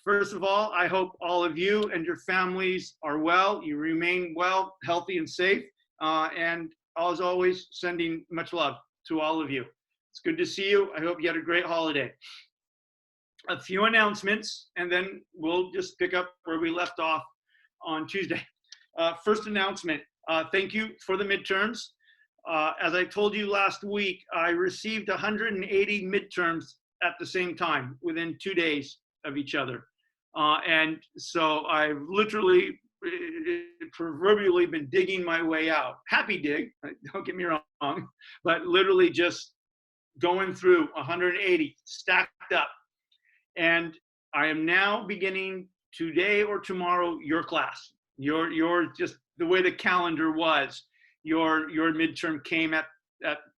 First of all, I hope all of you and your families are well. You remain well, healthy, and safe. And as always, sending much love to all of you. It's good to see you. I hope you had a great holiday. A few announcements, and then we'll just pick up where we left off on Tuesday. First announcement, thank you for the midterms. As I told you last week, I received 180 midterms at the same time within 2 days of each other. And so I've literally, proverbially been digging my way out. Happy dig, don't get me wrong, but literally just going through 180 stacked up. And I am now beginning today or tomorrow your class. Your just the way the calendar was, your midterm came at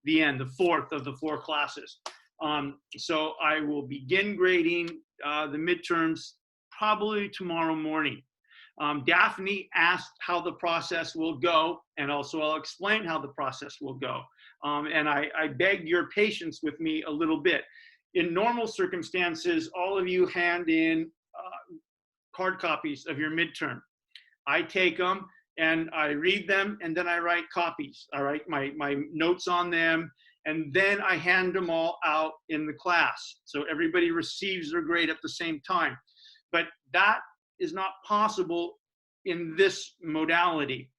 the end, the fourth of the 4 classes. So I will begin grading the midterms probably tomorrow morning. Daphne asked how the process will go, and also I'll explain how the process will go. And I beg your patience with me a little bit. In normal circumstances, all of you hand in hard copies of your midterm. I take them and I read them, and then I write copies. I write my notes on them, and then I hand them all out in the class. So everybody receives their grade at the same time. But that is not possible in this modality,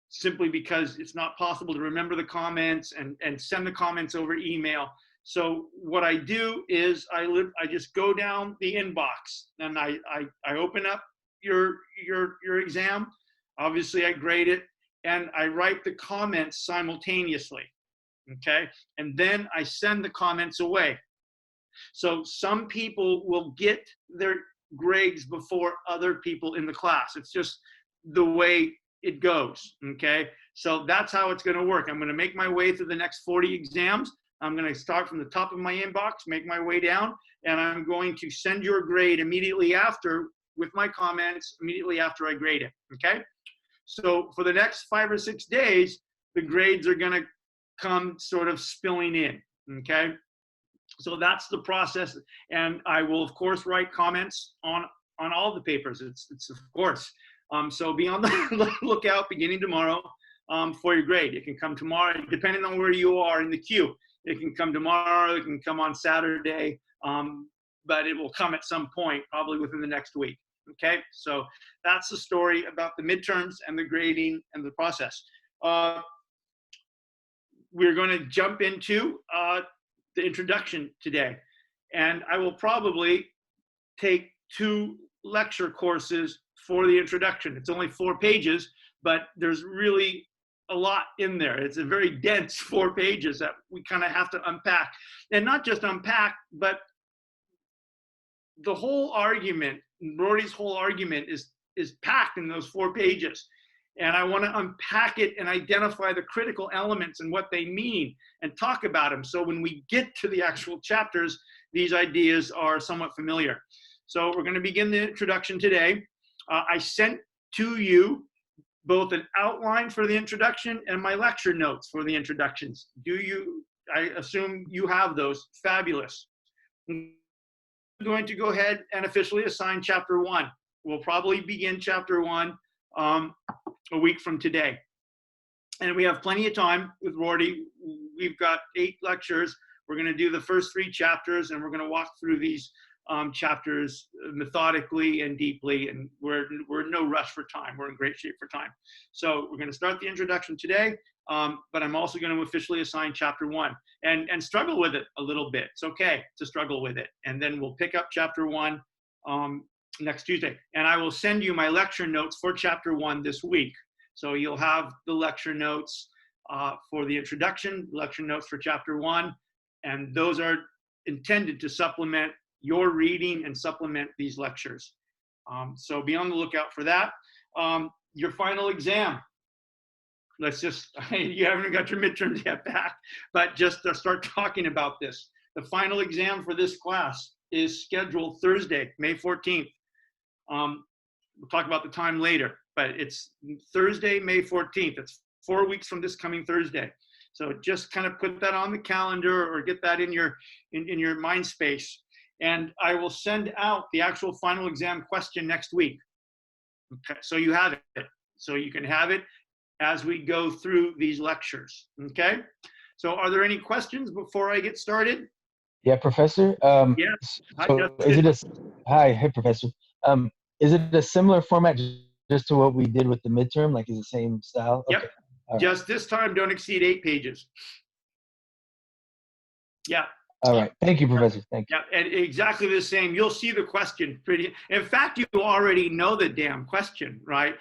simply because it's not possible to remember the comments and send the comments over email. So what I do is I just go down the inbox and I open up your exam. Obviously I grade it and I write the comments simultaneously, okay? And then I send the comments away. So some people will get their grades before other people in the class. It's just the way it goes, okay? So that's how it's gonna work. I'm gonna make my way through the next 40 exams. I'm gonna start from the top of my inbox, make my way down, and I'm going to send your grade immediately after with my comments, immediately after I grade it, okay? So for the next 5 or 6 days, the grades are gonna come sort of spilling in, okay? So that's the process, and I will of course write comments on all the papers. It's of course. So be on the lookout beginning tomorrow for your grade. It can come tomorrow, depending on where you are in the queue. It can come tomorrow, it can come on Saturday, but it will come at some point, probably within the next week. Okay, so that's the story about the midterms and the grading and the process. We're going to jump into the introduction today, and I will probably take 2 lecture courses for the introduction. It's only 4 pages, but there's really a lot in there. It's a very dense 4 pages that we kind of have to unpack, and not just unpack, but the whole argument, Rory's whole argument is packed in those 4 pages. And I want to unpack it and identify the critical elements and what they mean and talk about them. So when we get to the actual chapters, these ideas are somewhat familiar. So we're going to begin the introduction today. I sent to you both an outline for the introduction and my lecture notes for the introductions. I assume you have those. Fabulous. I'm going to go ahead and officially assign chapter 1. We'll probably begin chapter 1 a week from today. And we have plenty of time with Rorty. We've got 8 lectures. We're going to do the first 3 chapters, and we're going to walk through these chapters methodically and deeply, and we're in no rush for time. We're in great shape for time. So we're going to start the introduction today, but I'm also going to officially assign chapter 1 and struggle with it a little bit. It's okay to struggle with it. And then we'll pick up chapter 1 next Tuesday. And I will send you my lecture notes for chapter 1 this week. So you'll have the lecture notes for the introduction, lecture notes for chapter 1, and those are intended to supplement your reading and supplement these lectures. So be on the lookout for that. Your final exam. Let's just, you haven't got your midterms yet back, but just to start talking about this. The final exam for this class is scheduled Thursday, May 14th. We'll talk about the time later, but it's Thursday, May 14th. It's 4 weeks from this coming Thursday. So just kind of put that on the calendar or get that in your mind space. And I will send out the actual final exam question next week. Okay, so you have it. So you can have it as we go through these lectures. Okay? So are there any questions before I get started? Yeah, Professor. Yeah. Hi, So is Justin. it hey, Professor. Is it a similar format just to what we did with the midterm? Like, is the same style? Yep. Okay. All right. Just this time, don't exceed 8 pages. Yeah. All right. Thank you, Professor. Thank you. Yeah, and exactly the same. You'll see the question pretty. In fact, you already know the damn question, right?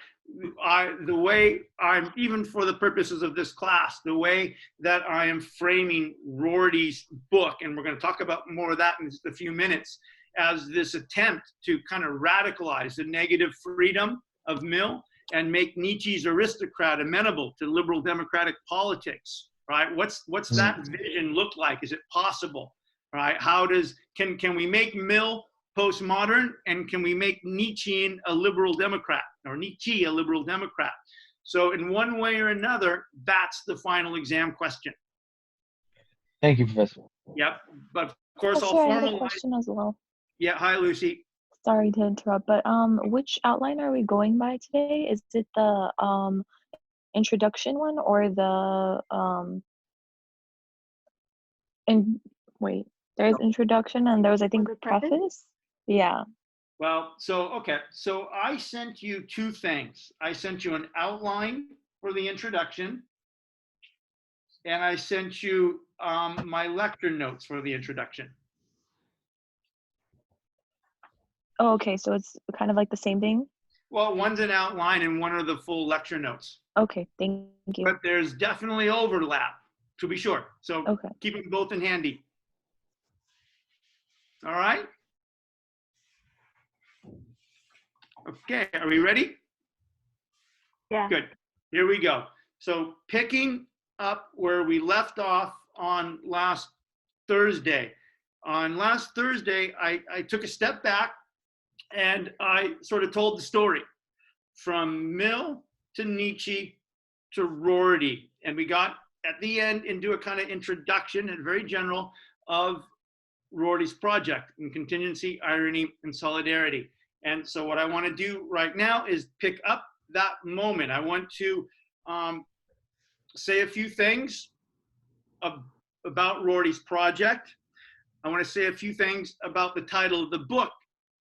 The way I'm, even for the purposes of this class, the way that I am framing Rorty's book, and we're going to talk about more of that in just a few minutes, as this attempt to kind of radicalize the negative freedom of Mill and make Nietzsche's aristocrat amenable to liberal democratic politics, right? What's that vision look like? Is it possible? Right? How can we make Mill postmodern, and can we make Nietzschean a liberal democrat, or Nietzsche a liberal democrat? So in one way or another, that's the final exam question. Thank you, Professor. Yep. But of course, Professor, I'll I had a formalize. question as well. Yeah. Hi, Lucy. Sorry to interrupt, but which outline are we going by today? Is it the introduction one or the wait, there's introduction and there was, I think, preface? Yeah. Well, okay. So I sent you two things. I sent you an outline for the introduction, and I sent you my lecture notes for the introduction. Oh, okay, so it's kind of like the same thing? Well, one's an outline and one are the full lecture notes. Okay, thank you. But there's definitely overlap, to be sure. So okay. Keep them both in handy. All right? Okay, are we ready? Yeah. Good. Here we go. So picking up where we left off on last Thursday. On last Thursday, I took a step back and I sort of told the story from Mill to Nietzsche to Rorty. And we got at the end into a kind of introduction and very general of Rorty's project in Contingency, Irony, and Solidarity. And so what I want to do right now is pick up that moment. I want to say a few things about Rorty's project. I want to say a few things about the title of the book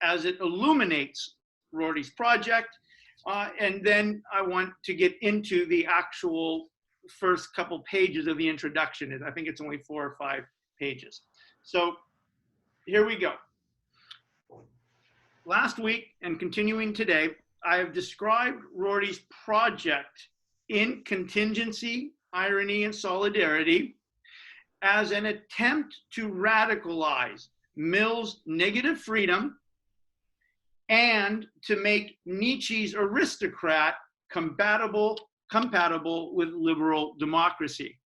as it illuminates Rorty's project. And then I want to get into the actual first couple pages of the introduction. I think it's only 4 or 5 pages. So here we go. Last week and continuing today, I have described Rorty's project in Contingency, Irony, and Solidarity as an attempt to radicalize Mill's negative freedom and to make Nietzsche's aristocrat compatible with liberal democracy.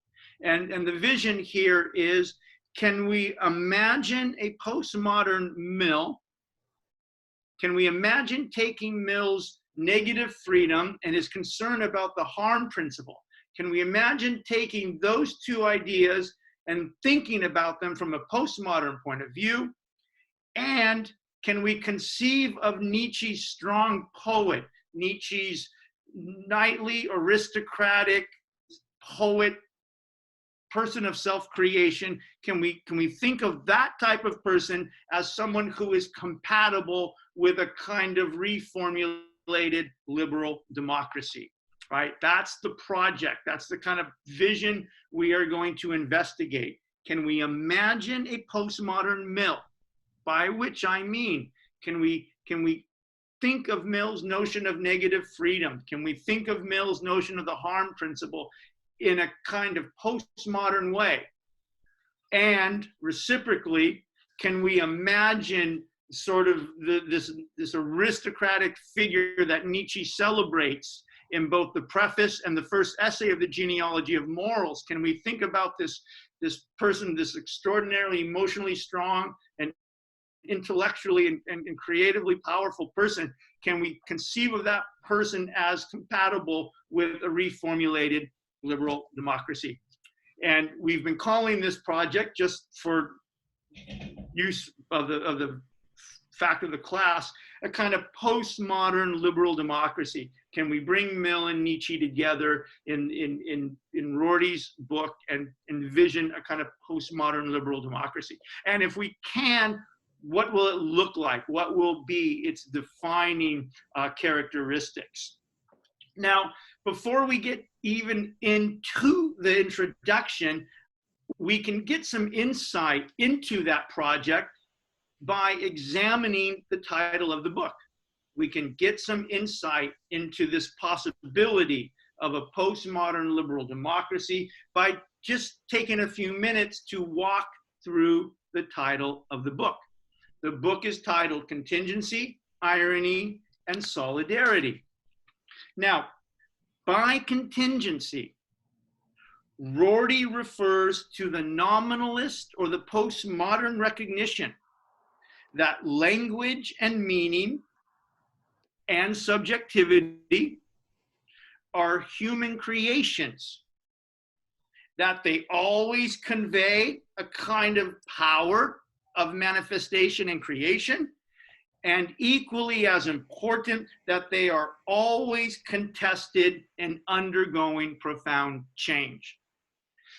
And the vision here is, can we imagine a postmodern Mill? Can we imagine taking Mill's negative freedom and his concern about the harm principle? Can we imagine taking those two ideas and thinking about them from a postmodern point of view? And can we conceive of Nietzsche's strong poet, Nietzsche's knightly, aristocratic poet, person of self-creation? Can we think of that type of person as someone who is compatible with a kind of reformulated liberal democracy, right? That's the project. That's the kind of vision we are going to investigate. Can we imagine a postmodern Mill? By which I mean, can we think of Mill's notion of negative freedom? Can we think of Mill's notion of the harm principle in a kind of postmodern way? And reciprocally, can we imagine sort of this aristocratic figure that Nietzsche celebrates in both the preface and the first essay of the Genealogy of Morals? Can we think about this person, this extraordinarily emotionally strong and intellectually and creatively powerful person? Can we conceive of that person as compatible with a reformulated liberal democracy? And we've been calling this project, just for use the fact of the class, a kind of postmodern liberal democracy. Can we bring Mill and Nietzsche together in Rorty's book and envision a kind of postmodern liberal democracy? And if we can, what will it look like? What will be its defining characteristics? Now, before we get even into the introduction, we can get some insight into that project by examining the title of the book. We can get some insight into this possibility of a postmodern liberal democracy by just taking a few minutes to walk through the title of the book. The book is titled Contingency, Irony, and Solidarity. Now, by contingency, Rorty refers to the nominalist or the postmodern recognition that language and meaning and subjectivity are human creations, that they always convey a kind of power of manifestation and creation, and equally as important, that they are always contested and undergoing profound change.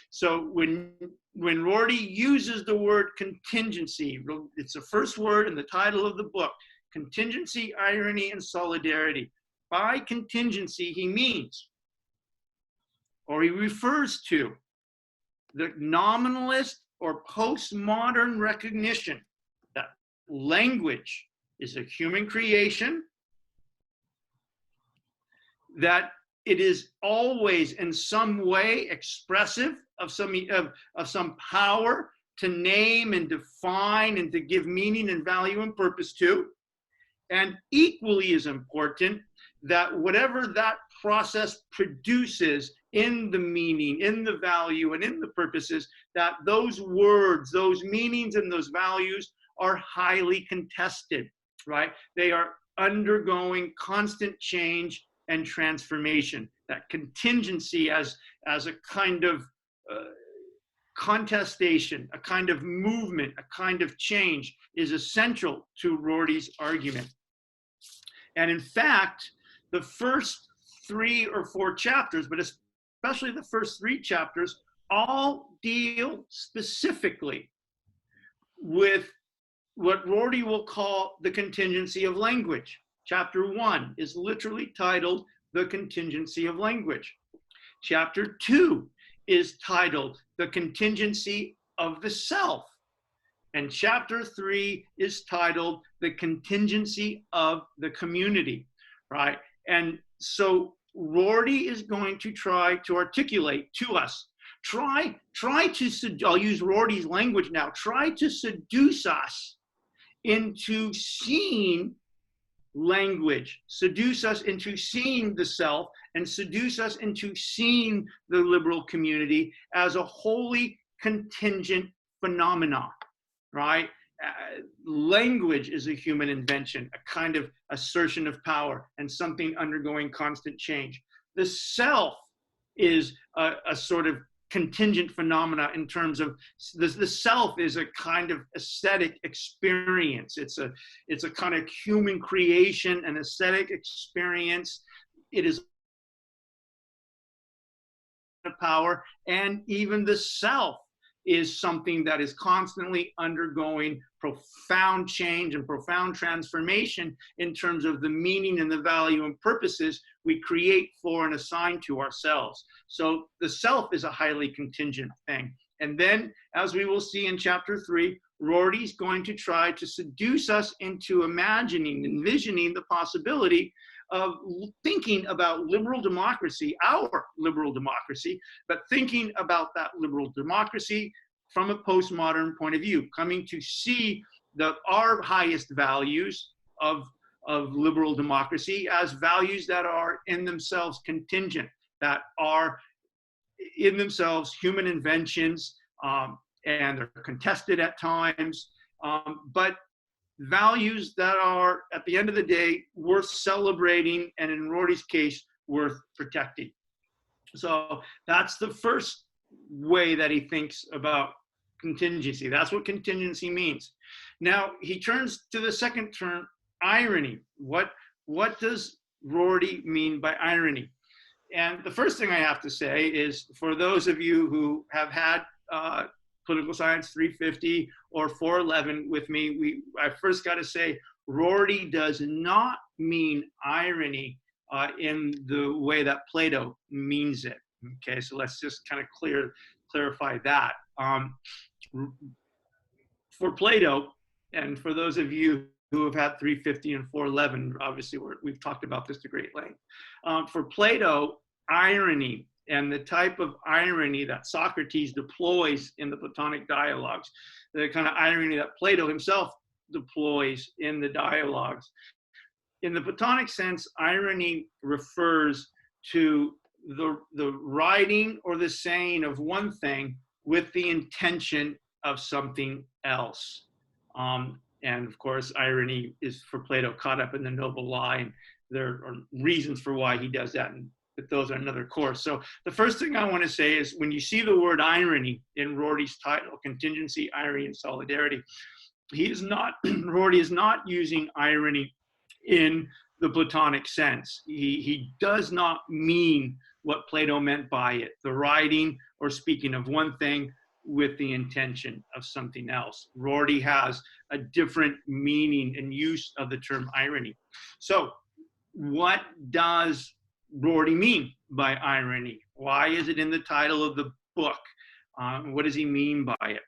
So when Rorty uses the word contingency, it's the first word in the title of the book, contingency, irony, and solidarity. By contingency, he means, or he refers to, the nominalist or postmodern recognition that language is a human creation, that it is always in some way expressive of some power to name and define and to give meaning and value and purpose to. And equally as important, that whatever that process produces in the meaning, in the value, and in the purposes, that those words, those meanings, and those values are highly contested, right? They are undergoing constant change and transformation. That contingency as a kind of contestation, a kind of movement, a kind of change is essential to Rorty's argument. And in fact, the first 3 or 4 chapters, but especially the first 3 chapters, all deal specifically with what Rorty will call the contingency of language. Chapter 1 is literally titled The Contingency of Language. Chapter 2 is titled The Contingency of the Self. And chapter 3 is titled The Contingency of the Community, right? And so Rorty is going to try to articulate to us, try to, I'll use Rorty's language now, try to seduce us into seeing language, seduce us into seeing the self, and seduce us into seeing the liberal community as a wholly contingent phenomenon, right? Language is a human invention, a kind of assertion of power and something undergoing constant change. The self is a sort of contingent phenomena in terms of the self is a kind of aesthetic experience. It's a kind of human creation, an aesthetic experience. It is power, and even the self is something that is constantly undergoing profound change and profound transformation in terms of the meaning and the value and purposes we create for and assign to ourselves. So the self is a highly contingent thing. And then, as we will see in chapter 3, Rorty's going to try to seduce us into imagining, envisioning the possibility of thinking about liberal democracy, our liberal democracy, but thinking about that liberal democracy from a postmodern point of view, coming to see our highest values of liberal democracy as values that are in themselves contingent, that are in themselves human inventions, and they're contested at times, but values that are, at the end of the day, worth celebrating, and in Rorty's case, worth protecting. So that's the first way that he thinks about contingency. That's what contingency means. Now he turns to the second term, irony. What does Rorty mean by irony? And the first thing I have to say is, for those of you who have had Political Science 350 or 411 with me, I first got to say, Rorty does not mean irony in the way that Plato means it. Okay, so let's just kind of clarify that. For Plato, and for those of you who have had 350 and 411, obviously we've talked about this to great length. For Plato, irony and the type of irony that Socrates deploys in the Platonic dialogues, the kind of irony that Plato himself deploys in the dialogues. In the Platonic sense, irony refers to the writing or the saying of one thing with the intention of something else. And of course, irony is for Plato caught up in the noble lie, and there are reasons for why he does that, but those are another course. So the first thing I want to say is, when you see the word irony in Rorty's title, Contingency, Irony, and Solidarity, Rorty is not using irony in the Platonic sense. He does not mean what Plato meant by it, the writing or speaking of one thing with the intention of something else. Rorty has a different meaning and use of the term irony. So what does Rorty mean by irony? Why is it in the title of the book? What does he mean by it?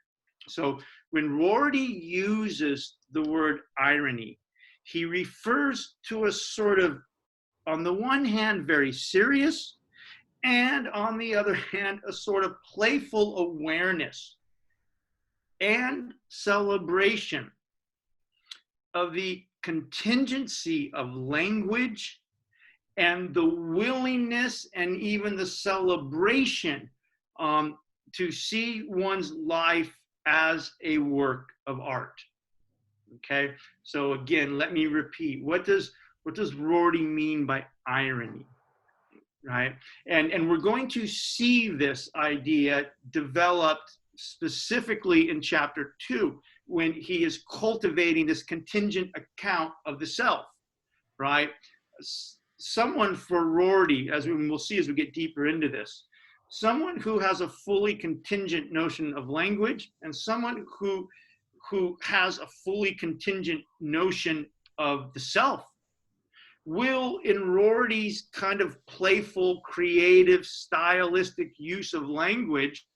So when Rorty uses the word irony, he refers to a sort of, on the one hand, very serious, and on the other hand, a sort of playful awareness and celebration of the contingency of language and the willingness and even the celebration to see one's life as a work of art. Okay, so again, let me repeat. What does Rorty mean by irony? Right, and we're going to see this idea developed specifically in chapter 2, when he is cultivating this contingent account of the self. Right, someone for Rorty, as we'll see as we get deeper into this, someone who has a fully contingent notion of language, and someone who has a fully contingent notion of the self, will, in Rorty's kind of playful, creative, stylistic use of language,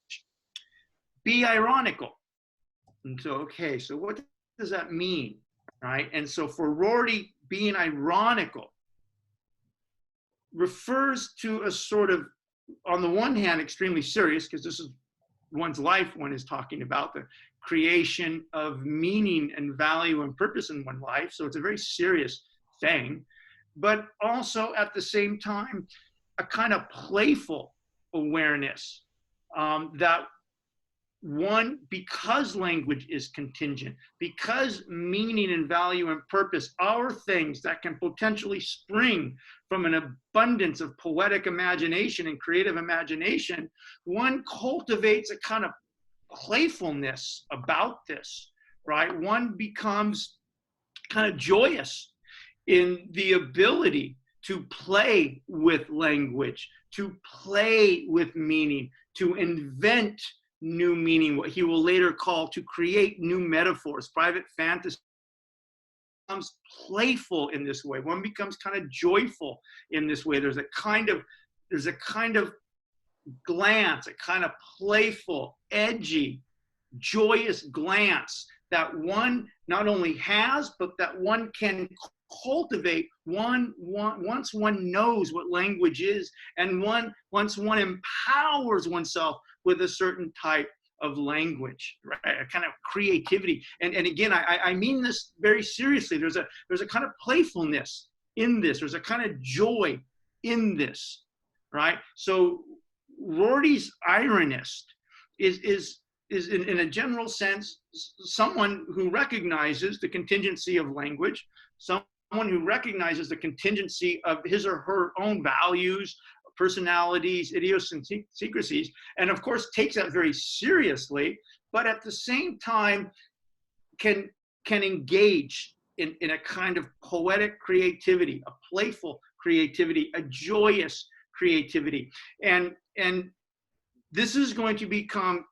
be ironical. And so, okay, so what does that mean, right? And so for Rorty, being ironical refers to a sort of, on the one hand, extremely serious, because this is one's life one is talking about, the creation of meaning and value and purpose in one's life. So it's a very serious thing, but also at the same time, a kind of playful awareness that one, because language is contingent, because meaning and value and purpose are things that can potentially spring from an abundance of poetic imagination and creative imagination, one cultivates a kind of playfulness about this, right? One becomes kind of joyous in the ability to play with language, to play with meaning, to invent new meaning, what he will later call to create new metaphors. Private fantasy becomes playful in this way. One becomes kind of joyful in this way. There's a kind of glance, a kind of playful, edgy, joyous glance that one not only has, but that one can cultivate once one knows what language is, and once one empowers oneself with a certain type of language, right? A kind of creativity. And again, I mean this very seriously. There's a kind of playfulness in this. There's a kind of joy in this, right? So Rorty's ironist is in a general sense someone who recognizes the contingency of language, someone who recognizes the contingency of his or her own values, personalities, idiosyncrasies, and of course takes that very seriously, but at the same time can can engage in a kind of poetic creativity, a playful creativity, a joyous creativity. And this is going to become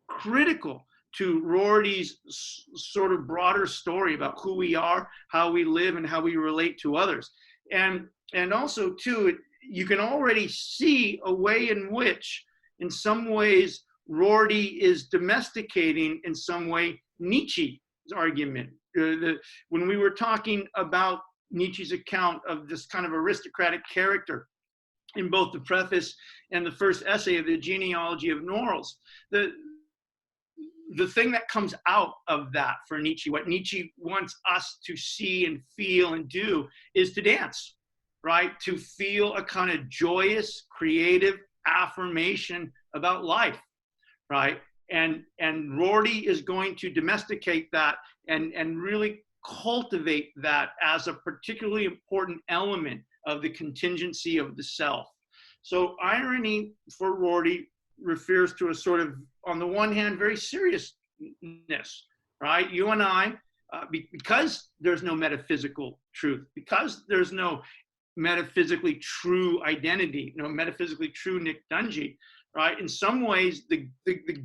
critical to Rorty's sort of broader story about who we are, how we live, and how we relate to others. And also, too, you can already see a way in which, in some ways, Rorty is domesticating, in some way, Nietzsche's argument. When we were talking about Nietzsche's account of this kind of aristocratic character in both the preface and the first essay of the Genealogy of Morals, the thing that comes out of that for Nietzsche, what Nietzsche wants us to see and feel and do, is to dance, right? To feel a kind of joyous, creative affirmation about life, right? And Rorty is going to domesticate that and really cultivate that as a particularly important element of the contingency of the self. So irony for Rorty refers to a sort of, on the one hand, very seriousness, right? You and I, because there's no metaphysical truth, because there's no metaphysically true identity, no metaphysically true Nick Dungy, right? In some ways, the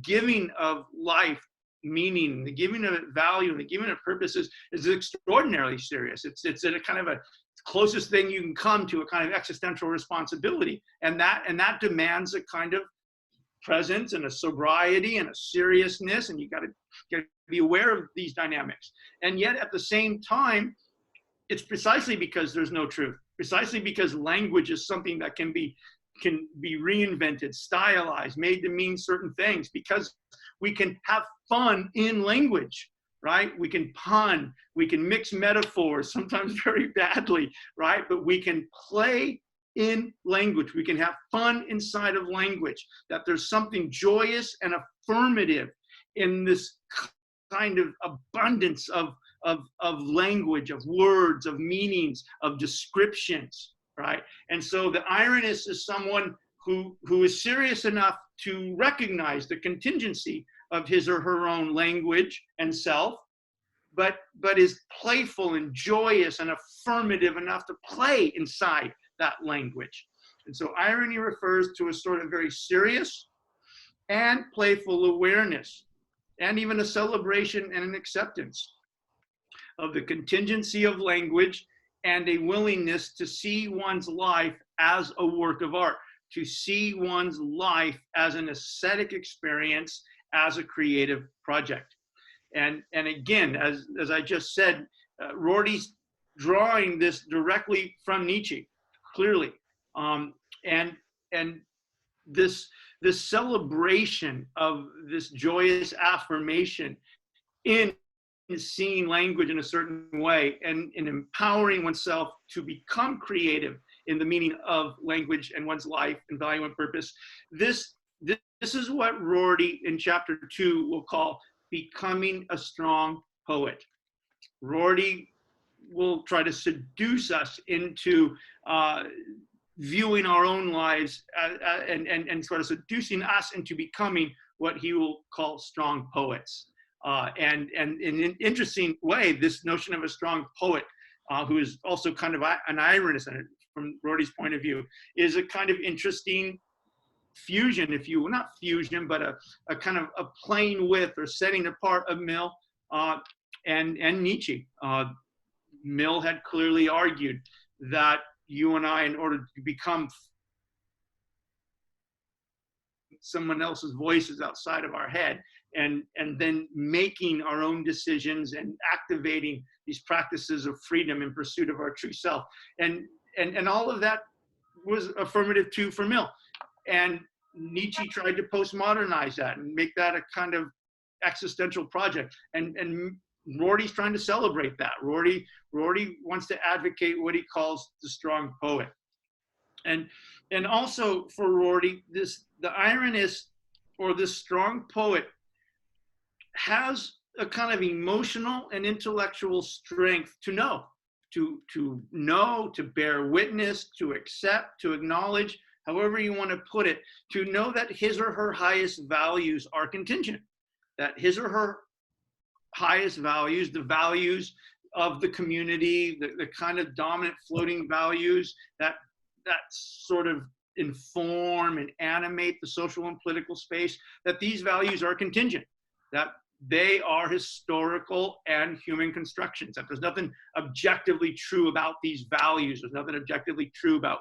giving of life meaning, the giving of it value, and the giving of purpose is extraordinarily serious. It's a kind of a closest thing you can come to a kind of existential responsibility, and that demands a kind of presence and a sobriety and a seriousness, and you got to be aware of these dynamics. And yet, at the same time, it's precisely because there's no truth, precisely because language is something that can be reinvented, stylized, made to mean certain things, because we can have fun in language, right? We can pun, we can mix metaphors, sometimes very badly, right? But we can play in language. We can have fun inside of language, that there's something joyous and affirmative in this kind of abundance of language, of words, of meanings, of descriptions, right? And so the ironist is someone who is serious enough to recognize the contingency of his or her own language and self, but is playful and joyous and affirmative enough to play inside that language. And so irony refers to a sort of very serious and playful awareness, and even a celebration and an acceptance of the contingency of language, and a willingness to see one's life as a work of art, to see one's life as an aesthetic experience, as a creative project. And again, as I just said, Rorty's drawing this directly from Nietzsche, clearly. And this celebration of this joyous affirmation in seeing language in a certain way, and in empowering oneself to become creative in the meaning of language and one's life and value and purpose. This is what Rorty in chapter 2 will call becoming a strong poet. Rorty will try to seduce us into viewing our own lives and sort of seducing us into becoming what he will call strong poets. And in an interesting way, this notion of a strong poet, who is also kind of an ironist from Rorty's point of view, is a kind of interesting fusion, if you will, not fusion, but a kind of a playing with or setting apart of Mill and Nietzsche. Mill had clearly argued that you and I, in order to become someone else's voices outside of our head, and then making our own decisions and activating these practices of freedom in pursuit of our true self. And all of that was affirmative too for Mill. And Nietzsche tried to postmodernize that and make that a kind of existential project. And Rorty's trying to celebrate that. Rorty wants to advocate what he calls the strong poet. And also for Rorty, the ironist, or this strong poet, has a kind of emotional and intellectual strength to know, to bear witness, to accept, to acknowledge, however you want to put it, to know that his or her highest values are contingent, that his or her highest values, the values of the community, the kind of dominant floating values that sort of inform and animate the social and political space, that these values are contingent, that they are historical and human constructions, that there's nothing objectively true about these values. There's nothing objectively true about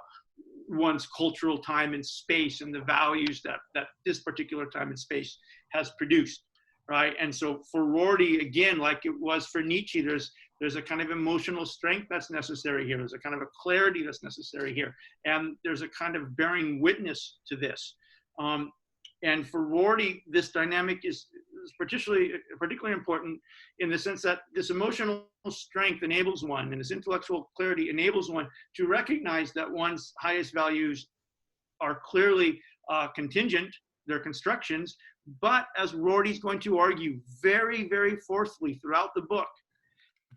one's cultural time and space and the values that this particular time and space has produced, right? And so for Rorty, again, like it was for Nietzsche, there's a kind of emotional strength that's necessary here. There's a kind of a clarity that's necessary here. And there's a kind of bearing witness to this. And for Rorty, this dynamic is particularly important in the sense that this emotional strength enables one, and this intellectual clarity enables one to recognize that one's highest values are clearly contingent, they're constructions, but as Rorty's going to argue very, very forcefully throughout the book,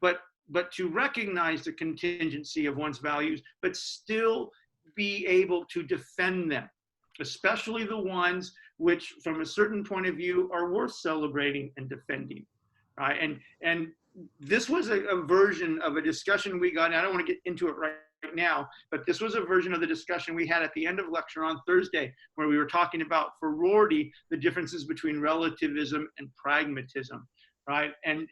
but to recognize the contingency of one's values, but still be able to defend them, especially the ones which from a certain point of view are worth celebrating and defending, right? And this was a version of a discussion we got, and I don't want to get into it right now, but this was a version of the discussion we had at the end of lecture on Thursday, where we were talking about, for Rorty, the differences between relativism and pragmatism, right? And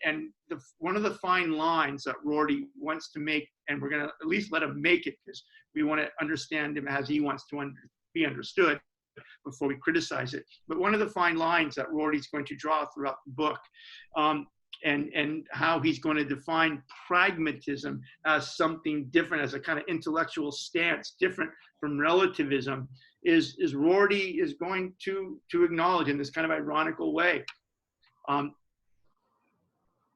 one of the fine lines that Rorty wants to make, and we're going to at least let him make it because we want to understand him as he wants to be understood before we criticize it. But one of the fine lines that Rorty's going to draw throughout the book, and how he's going to define pragmatism as something different, as a kind of intellectual stance different from relativism, is Rorty is going to acknowledge in this kind of ironical way.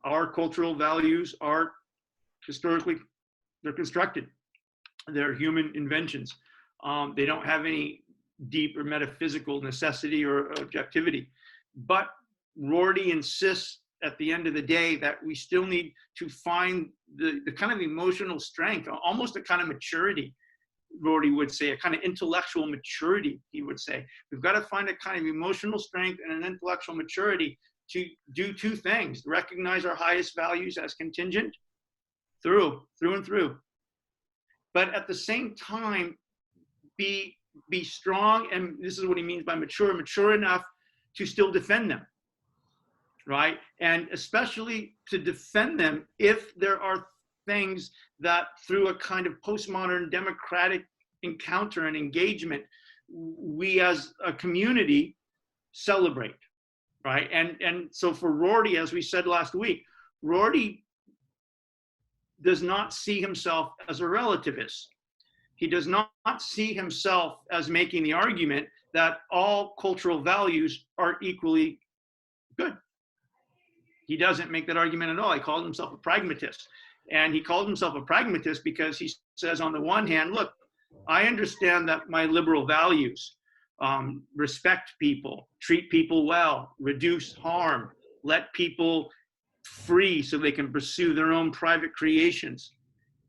Our cultural values are historically, they're constructed. They're human inventions. They don't have any deep or metaphysical necessity or objectivity. But Rorty insists at the end of the day that we still need to find the kind of emotional strength, almost a kind of maturity, Rorty would say, a kind of intellectual maturity, he would say. We've got to find a kind of emotional strength and an intellectual maturity to do two things: recognize our highest values as contingent through and through, but at the same time be strong, and this is what he means by mature enough to still defend them, right? And especially to defend them if there are things that through a kind of postmodern democratic encounter and engagement, we as a community celebrate, right? And so for Rorty, as we said last week, Rorty does not see himself as a relativist. He does not see himself as making the argument that all cultural values are equally good. He doesn't make that argument at all. He calls himself a pragmatist. And he calls himself a pragmatist because he says, on the one hand, look, I understand that my liberal values, respect people, treat people well, reduce harm, let people free so they can pursue their own private creations.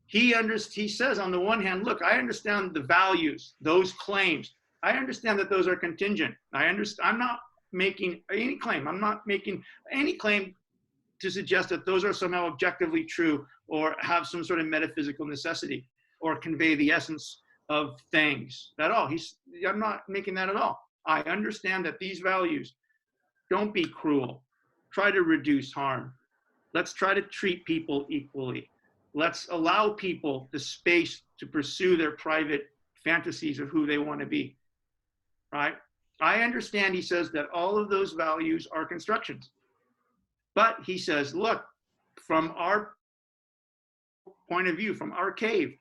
He says, on the one hand, look, I understand the values, those claims. I understand that those are contingent. I'm not making any claim. I'm not making any claim to suggest that those are somehow objectively true or have some sort of metaphysical necessity or convey the essence of things at all. I'm not making that at all. I understand that these values, don't be cruel. Try to reduce harm. Let's try to treat people equally. Let's allow people the space to pursue their private fantasies of who they want to be, right? I understand, he says, that all of those values are constructions. But he says, look, from our point of view, from our cave,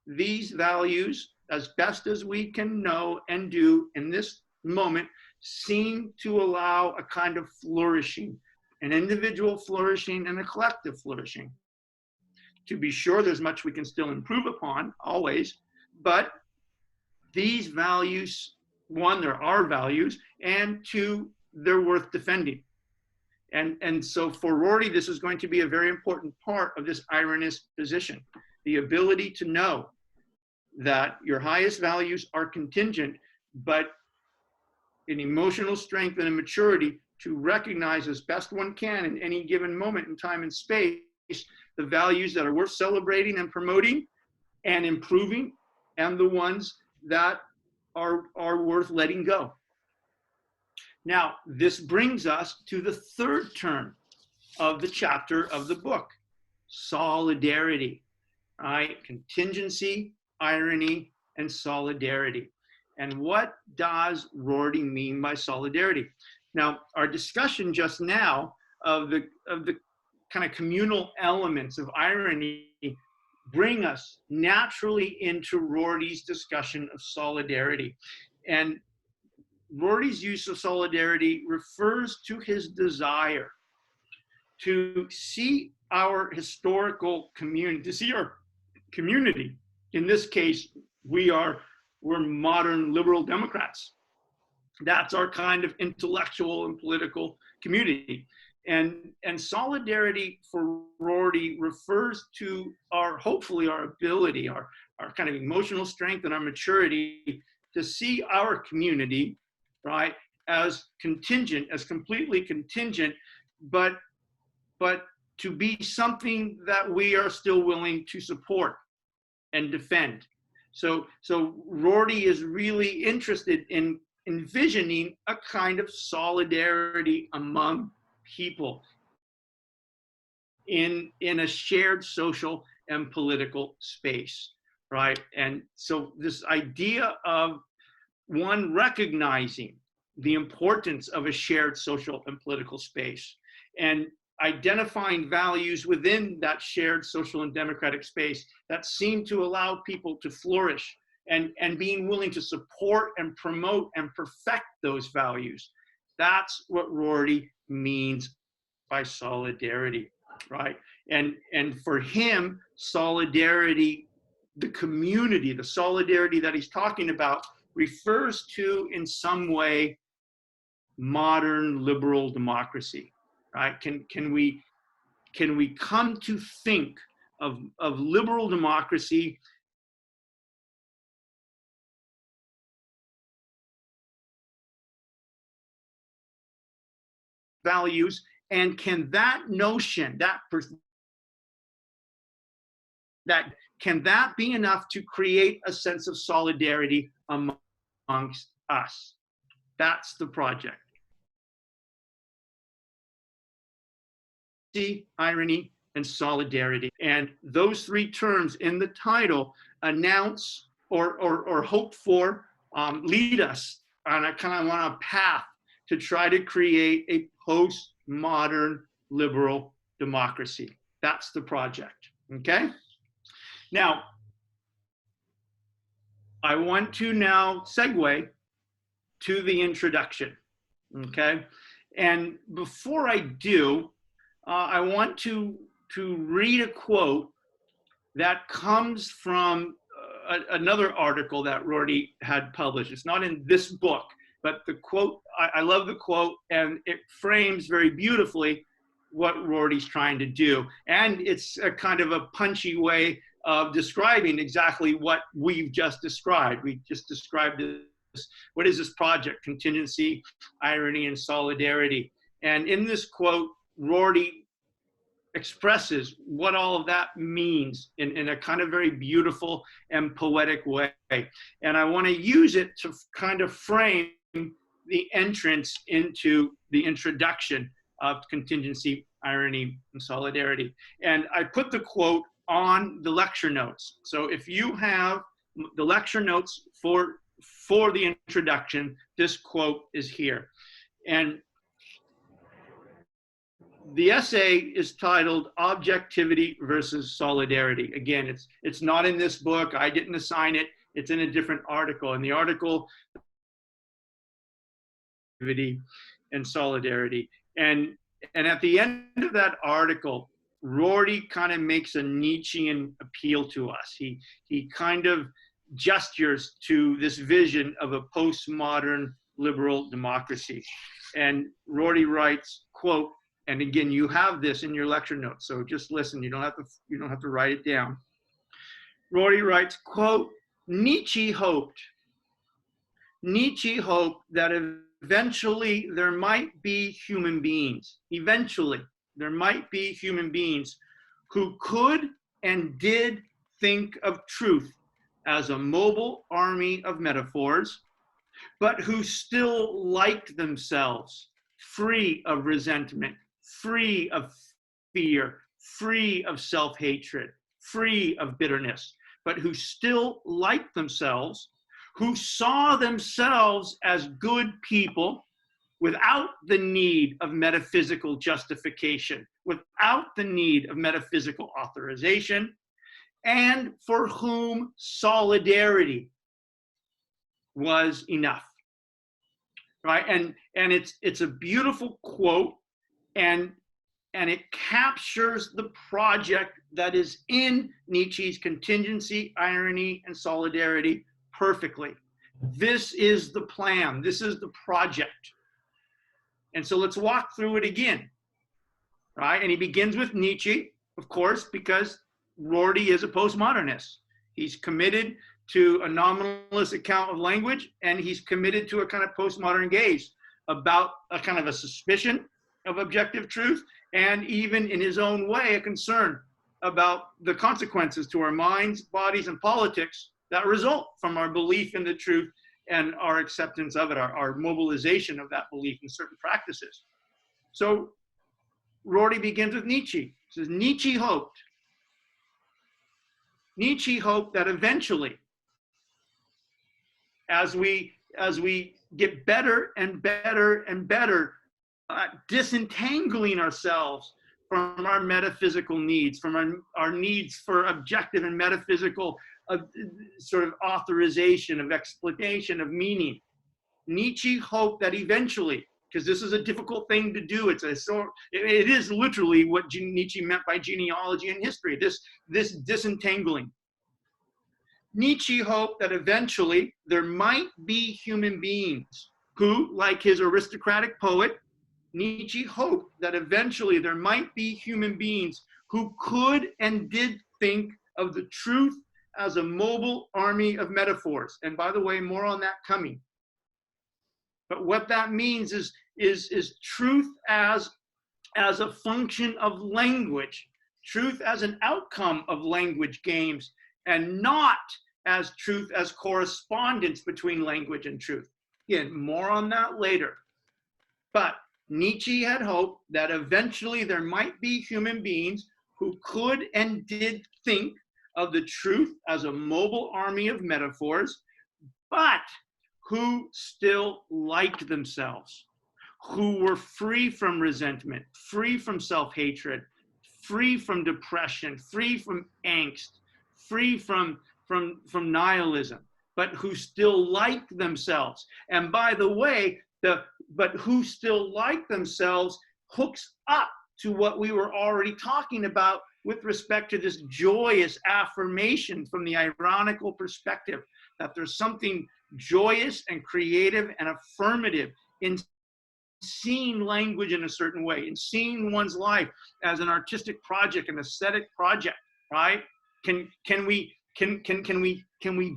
these values, as best as we can know and do in this moment, seem to allow a kind of flourishing, an individual flourishing and a collective flourishing. To be sure, there's much we can still improve upon, always, but these values, one, they're our values, and two, they're worth defending. And so for Rory, this is going to be a very important part of this ironist position, the ability to know that your highest values are contingent, but an emotional strength and a maturity to recognize as best one can in any given moment in time and space the values that are worth celebrating and promoting and improving, and the ones that are worth letting go. Now, this brings us to the third term of the chapter of the book, solidarity, right? Contingency, irony, and solidarity. And what does Rorty mean by solidarity? Now, our discussion just now of the kind of communal elements of irony bring us naturally into Rorty's discussion of solidarity. And Rorty's use of solidarity refers to his desire to see our historical community, to see our community. In this case, we're modern liberal Democrats. That's our kind of intellectual and political community. And solidarity for Rorty refers to hopefully our ability, our kind of emotional strength and our maturity to see our community, right, as contingent, as completely contingent, but to be something that we are still willing to support and defend. So Rorty is really interested in envisioning a kind of solidarity among people in a shared social and political space, right? And so this idea of one recognizing the importance of a shared social and political space and identifying values within that shared social and democratic space that seem to allow people to flourish, and being willing to support and promote and perfect those values. That's what Rorty means by solidarity, right? And for him, solidarity, the community, the solidarity that he's talking about refers to, in some way, modern liberal democracy, right? Can we come to think of liberal democracy values, and can that notion, can that be enough to create a sense of solidarity amongst us? That's the project. Irony, and solidarity. And those three terms in the title announce or hope for, lead us on a kind of on a path to try to create a postmodern liberal democracy. That's the project, okay? Now, I want to now segue to the introduction, okay? And before I do, I want to read a quote that comes from another article that Rorty had published. It's not in this book, but the quote, I love the quote, and it frames very beautifully what Rorty's trying to do. And it's a kind of a punchy way of describing exactly what we've just described. We just described this. What is this project? Contingency, irony, and solidarity. And in this quote, Rorty expresses what all of that means in a kind of very beautiful and poetic way. And I want to use it to kind of frame the entrance into the introduction of Contingency, Irony, and Solidarity. And I put the quote on the lecture notes. So if you have the lecture notes for the introduction, this quote is here. And the essay is titled Objectivity versus Solidarity. Again, it's not in this book. I didn't assign it. It's in a different article. And the article, and solidarity. And at the end of that article, Rorty kind of makes a Nietzschean appeal to us. He kind of gestures to this vision of a postmodern liberal democracy. And Rorty writes, quote, and again, you have this in your lecture notes, so just listen. You don't have to write it down. Rorty writes, quote, Nietzsche hoped that eventually there might be human beings, eventually there might be human beings who could and did think of truth as a mobile army of metaphors, but who still liked themselves free of resentment, free of fear, free of self-hatred, free of bitterness, but who still liked themselves, who saw themselves as good people without the need of metaphysical justification, without the need of metaphysical authorization, and for whom solidarity was enough, right? And it's a beautiful quote, and it captures the project that is in Nietzsche's Contingency, Irony, and Solidarity perfectly. This is the plan. This is the project. And so let's walk through it again, right? And he begins with Nietzsche, of course, because Rorty is a postmodernist. He's committed to a nominalist account of language, and he's committed to a kind of postmodern gaze about a kind of a suspicion of objective truth, and even in his own way, a concern about the consequences to our minds, bodies, and politics that result from our belief in the truth and our acceptance of it, our mobilization of that belief in certain practices. So Rorty begins with Nietzsche. He says, Nietzsche hoped that eventually, as we get better and better and better at disentangling ourselves from our metaphysical needs, from our needs for objective and metaphysical sort of authorization, of explanation, of meaning. Nietzsche hoped that eventually, because this is a difficult thing to do, it is literally what Nietzsche meant by genealogy and history, this disentangling. Nietzsche hoped that eventually there might be human beings who, like his aristocratic poet, Nietzsche hoped that eventually there might be human beings who could and did think of the truth as a mobile army of metaphors. And by the way, more on that coming. But what that means is truth as a function of language, truth as an outcome of language games, and not as truth as correspondence between language and truth. Again, more on that later. But Nietzsche had hoped that eventually there might be human beings who could and did think of the truth as a mobile army of metaphors, but who still liked themselves, who were free from resentment, free from self-hatred, free from depression, free from angst, free from nihilism, but who still liked themselves. And by the way, but who still like themselves hooks up to what we were already talking about with respect to this joyous affirmation from the ironical perspective that there's something joyous and creative and affirmative in seeing language in a certain way, in seeing one's life as an artistic project, an aesthetic project, right? Can we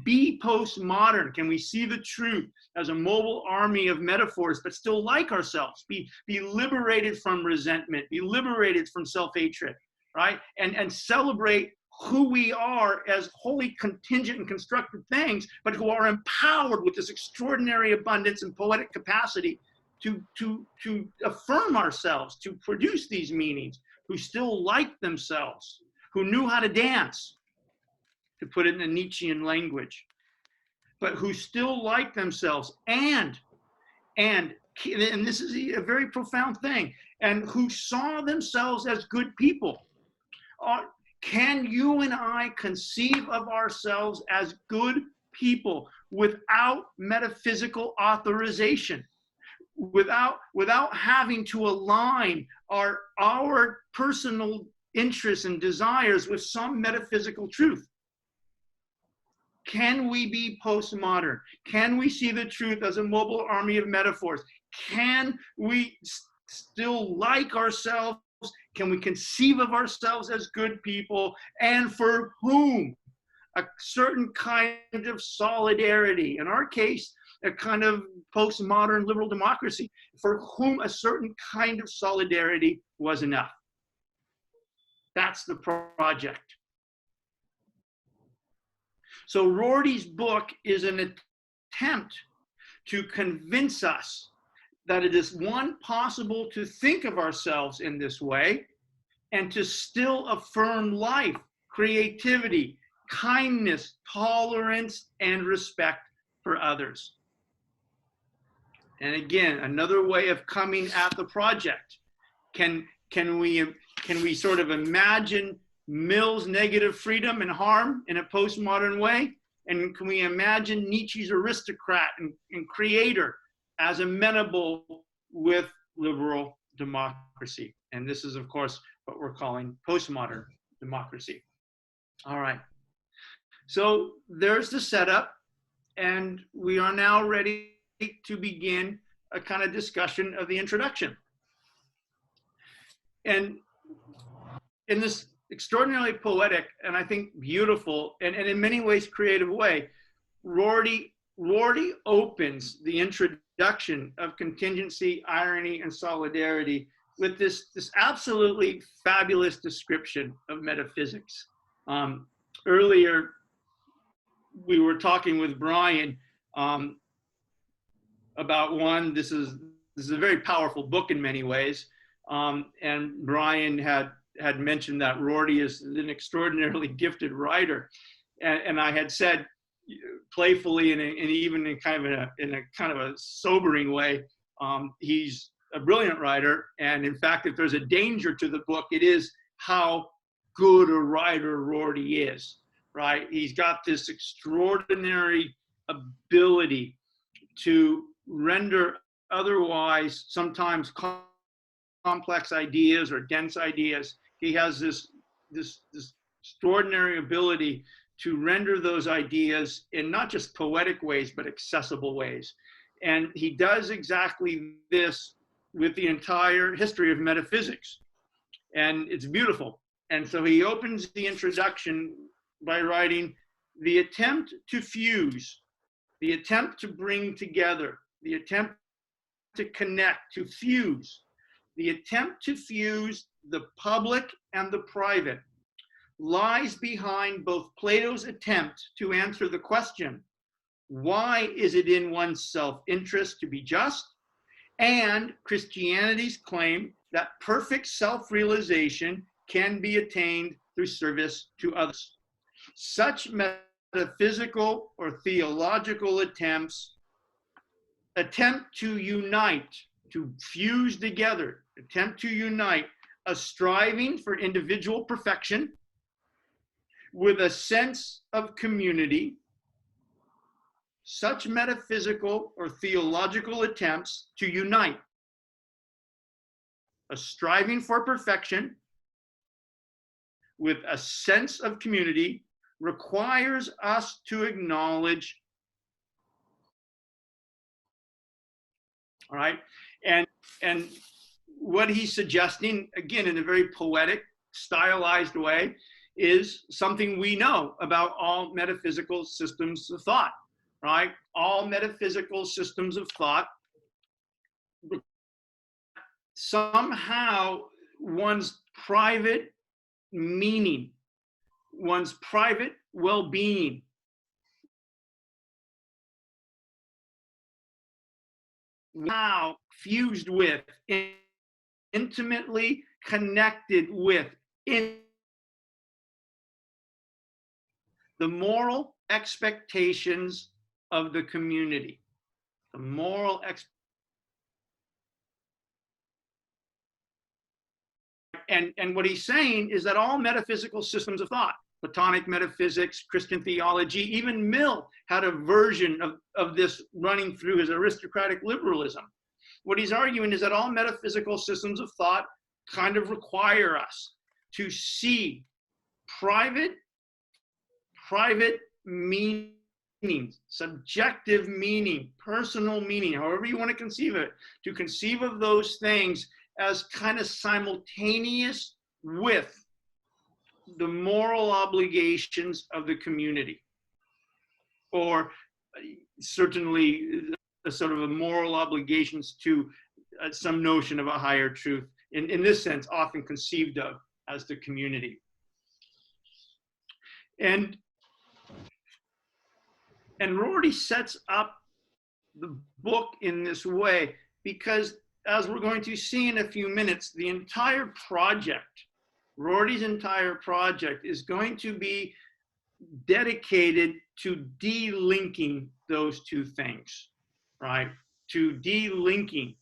be postmodern? Can we see the truth as a mobile army of metaphors, but still like ourselves, be liberated from resentment, be liberated from self-hatred, right? And celebrate who we are as wholly contingent and constructed things, but who are empowered with this extraordinary abundance and poetic capacity to affirm ourselves, to produce these meanings, who still like themselves, who knew how to dance, to put it in a Nietzschean language, but who still like themselves and this is a very profound thing, and who saw themselves as good people. Can you and I conceive of ourselves as good people without metaphysical authorization, without having to align our personal interests and desires with some metaphysical truth? Can we be postmodern? Can we see the truth as a mobile army of metaphors? Can we still like ourselves? Can we conceive of ourselves as good people, and for whom a certain kind of solidarity, in our case, a kind of postmodern liberal democracy for whom a certain kind of solidarity was enough. That's the project. So Rorty's book is an attempt to convince us that it is, one, possible to think of ourselves in this way and to still affirm life, creativity, kindness, tolerance, and respect for others. And again, another way of coming at the project. Can we sort of imagine Mill's negative freedom and harm in a postmodern way? And can we imagine Nietzsche's aristocrat and creator as amenable with liberal democracy? And this is, of course, what we're calling postmodern democracy. All right. So there's the setup, and we are now ready to begin a kind of discussion of the introduction. And in this extraordinarily poetic and I think beautiful and in many ways creative way, Rorty opens the introduction of Contingency, Irony, and Solidarity with this absolutely fabulous description of metaphysics. Earlier, we were talking with Brian about one. This is a very powerful book in many ways, and Brian had mentioned that Rorty is an extraordinarily gifted writer, and I had said playfully and even in kind of a sobering way, he's a brilliant writer, and in fact, if there's a danger to the book, it is how good a writer Rorty is, right? He's got this extraordinary ability to render otherwise sometimes complex ideas or dense ideas. He has this extraordinary ability to render those ideas in not just poetic ways, but accessible ways. And he does exactly this with the entire history of metaphysics. And it's beautiful. And so he opens the introduction by writing, "The attempt to fuse, the attempt to bring together, the attempt to connect, to fuse, the attempt to fuse the public and the private lies behind both Plato's attempt to answer the question, why is it in one's self-interest to be just, and Christianity's claim that perfect self-realization can be attained through service to others. Such metaphysical or theological attempts attempt to unite, to fuse together, attempt to unite a striving for individual perfection with a sense of community. Such metaphysical or theological attempts to unite a striving for perfection with a sense of community requires us to acknowledge, all right, and what he's suggesting, again, in a very poetic, stylized way, is something we know about all metaphysical systems of thought, right? All metaphysical systems of thought, somehow one's private meaning, one's private well-being, now fused with, intimately connected with the moral expectations of the community. The moral and what he's saying is that all metaphysical systems of thought, Platonic metaphysics, Christian theology, even Mill had a version of this running through his aristocratic liberalism. What he's arguing is that all metaphysical systems of thought kind of require us to see private meanings, subjective meaning, personal meaning, however you want to conceive of it, to conceive of those things as kind of simultaneous with the moral obligations of the community, or certainly a sort of a moral obligations to some notion of a higher truth, in this sense, often conceived of as the community. And Rorty sets up the book in this way because, as we're going to see in a few minutes, the entire project, Rorty's entire project, is going to be dedicated to delinking those two things, right? To delinking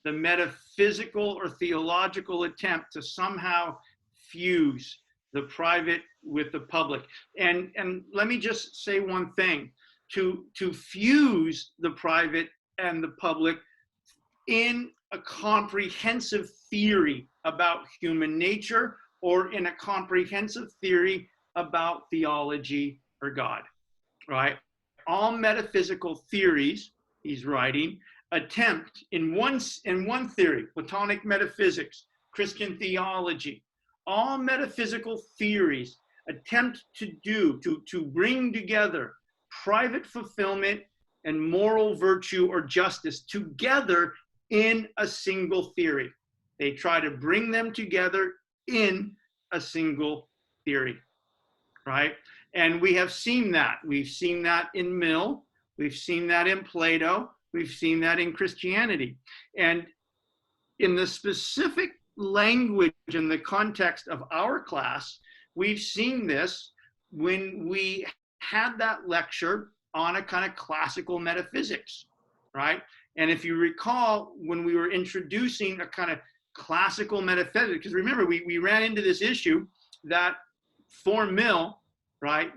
the metaphysical or theological attempt to somehow fuse the private with the public. And let me just say one thing. To fuse the private and the public in a comprehensive theory about human nature, or in a comprehensive theory about theology or God, right? All metaphysical theories, he's writing, attempt in one theory, Platonic metaphysics, Christian theology, all metaphysical theories attempt to bring together private fulfillment and moral virtue or justice together in a single theory. They try to bring them together in a single theory, right? And we have seen that. We've seen that in Mill. We've seen that in Plato. We've seen that in Christianity. And in the specific language in the context of our class, we've seen this when we had that lecture on a kind of classical metaphysics, right? And if you recall, when we were introducing a kind of classical metaphysics, because remember, we ran into this issue that for Mill, right,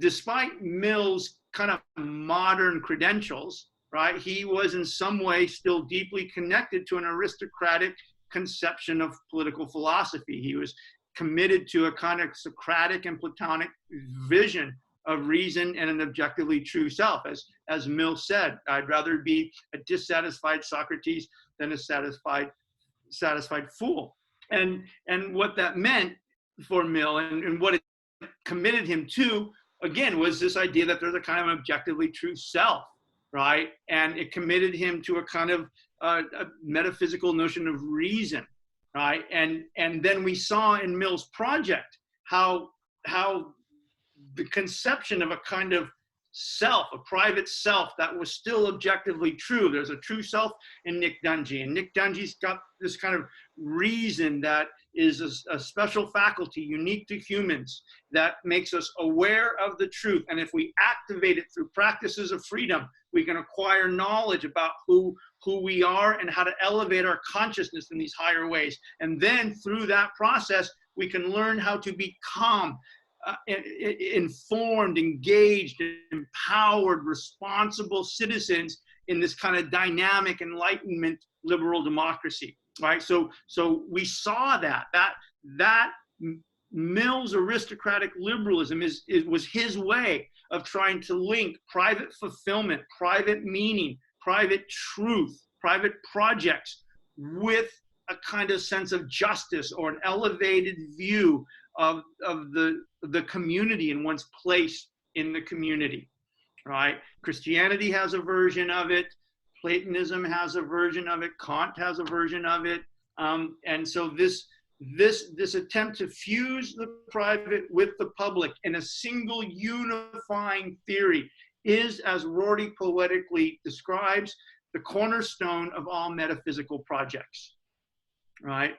despite Mill's kind of modern credentials, right, he was in some way still deeply connected to an aristocratic conception of political philosophy. He was committed to a kind of Socratic and Platonic vision of reason and an objectively true self. As Mill said, I'd rather be a dissatisfied Socrates than a satisfied fool. And what that meant for Mill, and what it committed him to, again, was this idea that there's a kind of objectively true self, right? And it committed him to a kind of a metaphysical notion of reason, right? And then we saw in Mill's project how the conception of a kind of self, a private self that was still objectively true. There's a true self in Nick Dungy, and Nick Dungy's got this kind of reason that is a special faculty unique to humans that makes us aware of the truth. And if we activate it through practices of freedom, we can acquire knowledge about who we are and how to elevate our consciousness in these higher ways. And then through that process, we can learn how to become informed, engaged, empowered, responsible citizens in this kind of dynamic Enlightenment liberal democracy, right? So we saw that Mill's aristocratic liberalism was his way of trying to link private fulfillment, private meaning, private truth, private projects with a kind of sense of justice or an elevated view of the community and one's place in the community, right? Christianity has a version of it. Platonism has a version of it. Kant has a version of it. And so this attempt to fuse the private with the public in a single unifying theory is, as Rorty poetically describes, the cornerstone of all metaphysical projects, right?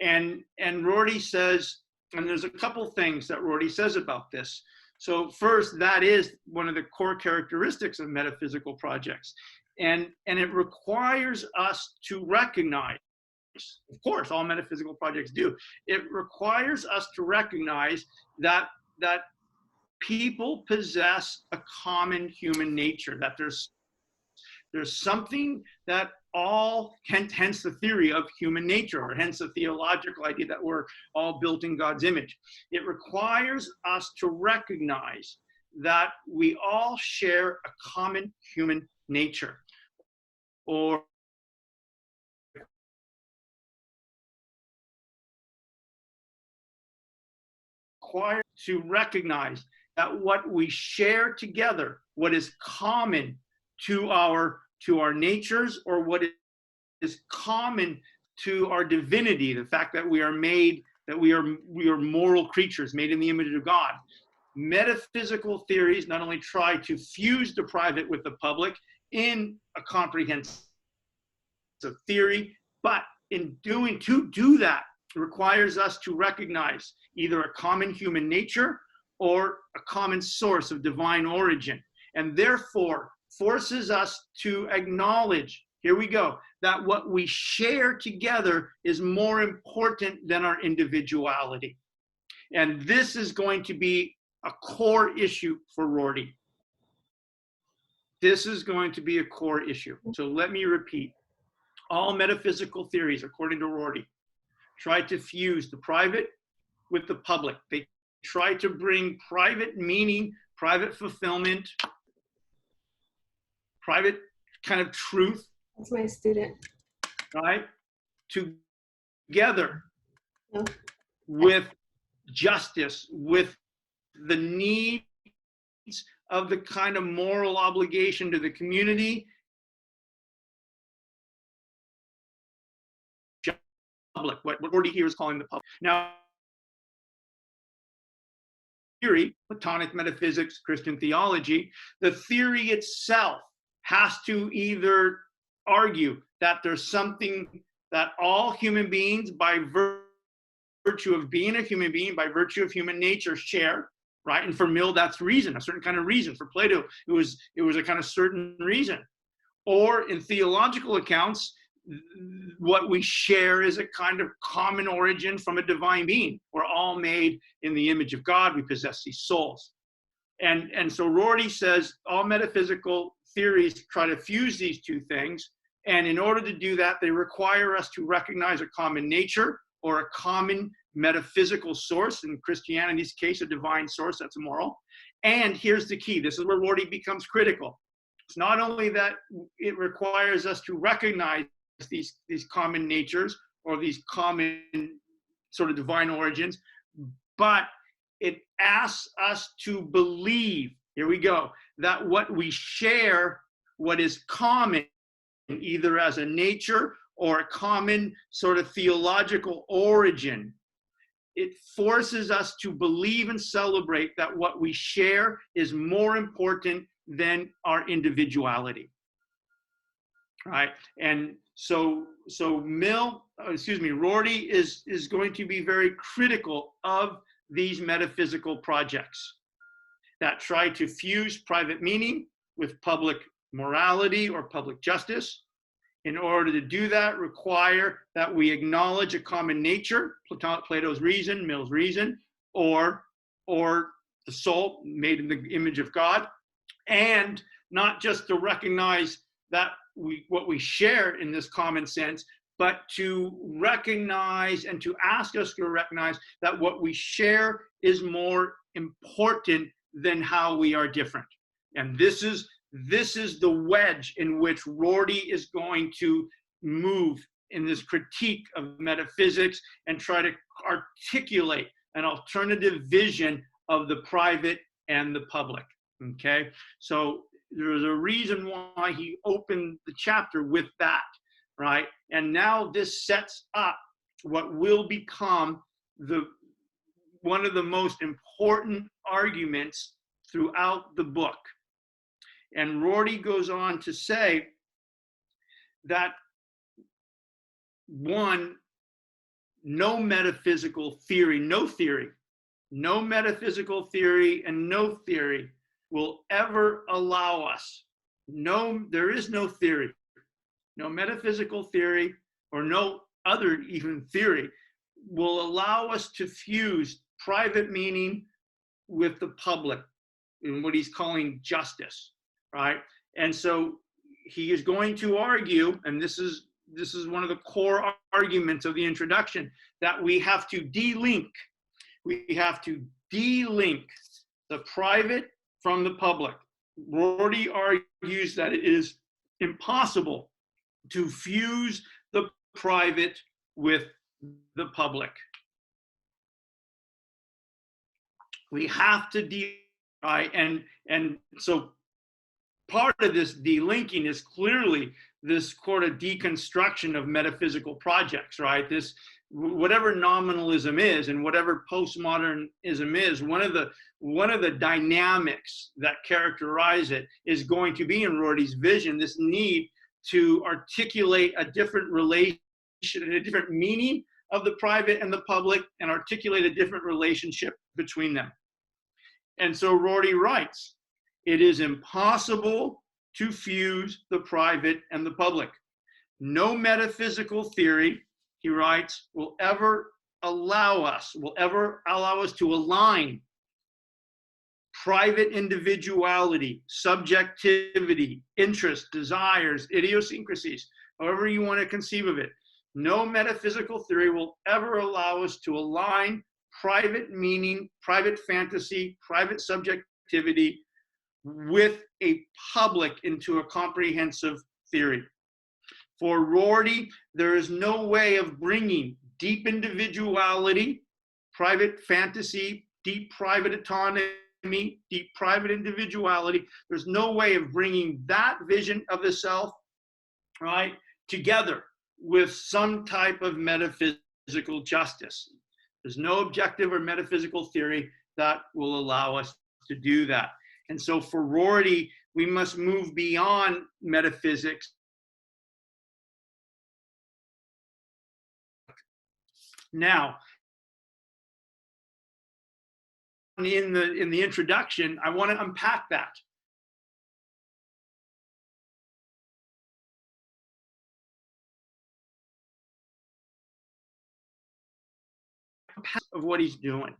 And Rorty says, and there's a couple things that Rorty says about this. So first, that is one of the core characteristics of metaphysical projects. And it requires us to recognize, of course, all metaphysical projects do, it requires us to recognize that people possess a common human nature, that there's something that all, hence the theory of human nature, or hence the theological idea that we're all built in God's image. It requires us to recognize that we all share a common human nature, or required to recognize that what we share together, what is common to our natures, or what is common to our divinity, the fact that we are made, that we are moral creatures made in the image of God. Metaphysical theories not only try to fuse the private with the public in a comprehensive theory, but in to do that requires us to recognize either a common human nature or a common source of divine origin, and therefore forces us to acknowledge, here we go, that what we share together is more important than our individuality. And this is going to be a core issue for Rorty. This is going to be a core issue. So let me repeat. All metaphysical theories, according to Rorty, try to fuse the private with the public. They try to bring private meaning, private fulfillment, private kind of truth. That's my student. Right? Together No. with justice, with the needs of the kind of moral obligation to the community, public, what Rorty here is calling the public. Now, theory, Platonic metaphysics, Christian theology, the theory itself has to either argue that there's something that all human beings, by virtue of being a human being, by virtue of human nature, share, right? And for Mill, that's reason, a certain kind of reason. For Plato, it was a kind of certain reason. Or in theological accounts, what we share is a kind of common origin from a divine being. We're all made in the image of God. We possess these souls. And so Rorty says all metaphysical theories try to fuse these two things. And in order to do that, they require us to recognize a common nature or a common metaphysical source. In Christianity's case, a divine source, that's moral. And here's the key. This is where Rorty becomes critical. It's not only that it requires us to recognize these common natures or these common sort of divine origins, but it asks us to believe, here we go, that what we share, what is common, either as a nature or a common sort of theological origin, it forces us to believe and celebrate that what we share is more important than our individuality. Right? And so Rorty is going to be very critical of these metaphysical projects that try to fuse private meaning with public morality or public justice. In order to do that, require that we acknowledge a common nature, Plato's reason, Mill's reason, or the soul made in the image of God, and not just to recognize that what we share in this common sense, but to recognize and to ask us to recognize that what we share is more important than how we are different. And this is the wedge in which Rorty is going to move in this critique of metaphysics and try to articulate an alternative vision of the private and the public. Okay, so there's a reason why he opened the chapter with that, right? And now this sets up what will become one of the most important arguments throughout the book. And Rorty goes on to say that, one, no metaphysical theory, no metaphysical theory and no theory will ever allow us, there is no theory, no metaphysical theory or no other even theory will allow us to fuse private meaning with the public in what he's calling justice, right? And so he is going to argue, and this is one of the core arguments of the introduction, that we have to de-link the private from the public. Rorty argues that it is impossible to fuse the private with the public. We have to right? And so part of this delinking is clearly this sort of deconstruction of metaphysical projects, right? This, whatever nominalism is and whatever postmodernism is, one of the dynamics that characterize it is going to be, in Rorty's vision, this need to articulate a different relation, a different meaning of the private and the public, and articulate a different relationship between them. And so Rorty writes, it is impossible to fuse the private and the public. No metaphysical theory, he writes, will ever allow us to align private individuality, subjectivity, interests, desires, idiosyncrasies, however you want to conceive of it. No metaphysical theory will ever allow us to align private meaning, private fantasy, private subjectivity with a public into a comprehensive theory. For Rorty, there is no way of bringing deep individuality, private fantasy, deep private autonomy, deep private individuality. There's no way of bringing that vision of the self, right, together with some type of metaphysical justice. There's no objective or metaphysical theory that will allow us to do that. And so for Rorty, we must move beyond metaphysics. Now, in the introduction, I want to unpack that. Of what he's doing.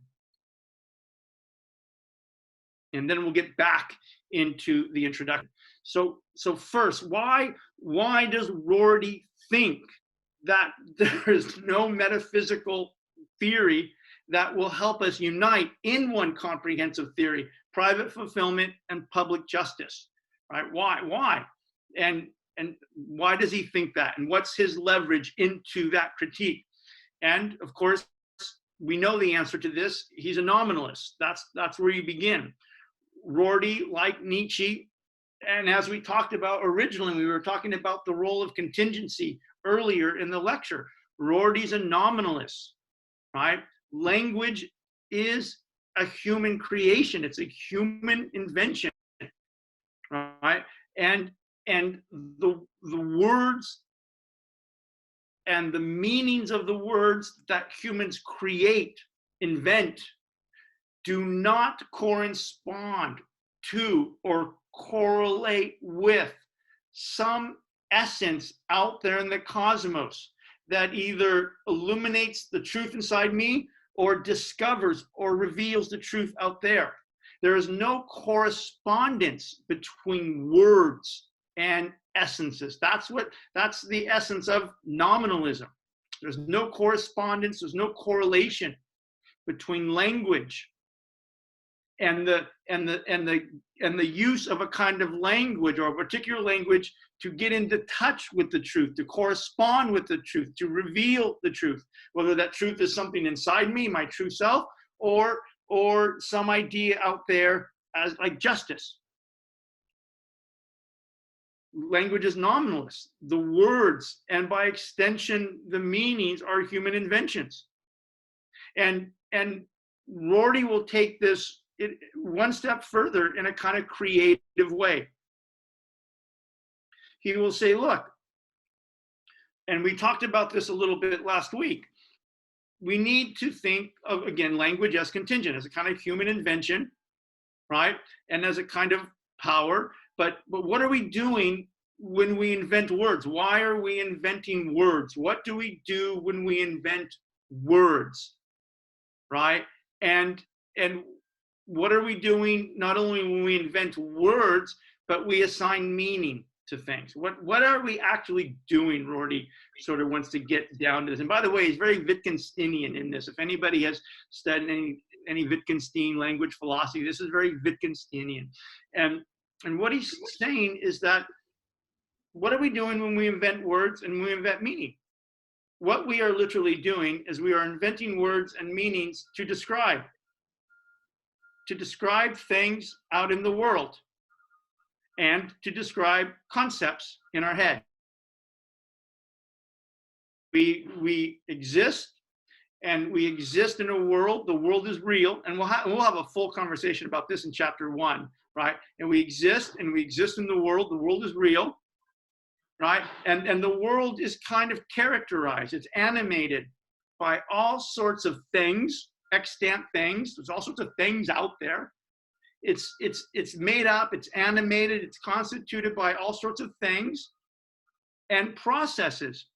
And then we'll get back into the introduction. So first, why does Rorty think that there's no metaphysical theory that will help us unite in one comprehensive theory, private fulfillment and public justice, right? Why? And why does he think that? And what's his leverage into that critique? And of course, we know the answer to this. He's a nominalist. That's where you begin. Rorty, like Nietzsche, and as we talked about originally, we were talking about the role of contingency earlier in the lecture. Rorty's a nominalist, right? Language is a human creation. It's a human invention, right? And the words and the meanings of the words that humans create, invent, do not correspond to or correlate with some essence out there in the cosmos that either illuminates the truth inside me or discovers or reveals the truth out there. There is no correspondence between words and essences. That's the essence of nominalism. There's no correspondence, there's no correlation between language and the use of a kind of language or a particular language to get into touch with the truth, to correspond with the truth, to reveal the truth, whether that truth is something inside me, my true self, or some idea out there as like justice. Language is nominalist. The words, and by extension, the meanings, are human inventions. And Rorty will take this one step further in a kind of creative way. He will say, look, and we talked about this a little bit last week, we need to think of, again, language as contingent, as a kind of human invention, right? And as a kind of power. But what are we doing when we invent words? Why are we inventing words? What do we do when we invent words, right? And what are we doing not only when we invent words, but we assign meaning to things? What are we actually doing? Rorty sort of wants to get down to this. And by the way, he's very Wittgensteinian in this. If anybody has studied any Wittgenstein language philosophy, this is very Wittgensteinian. And what he's saying is that, what are we doing when we invent words and we invent meaning? What we are literally doing is we are inventing words and meanings to describe. to describe things out in the world and to describe concepts in our head. We exist, and we exist in a world. The world is real, and we'll have a full conversation about this in chapter 1, right? And we exist in the world. The world is real, right? And the world is kind of characterized. It's animated by all sorts of things, extant things. There's all sorts of things out there. It's made up. It's animated. It's constituted by all sorts of things and processes.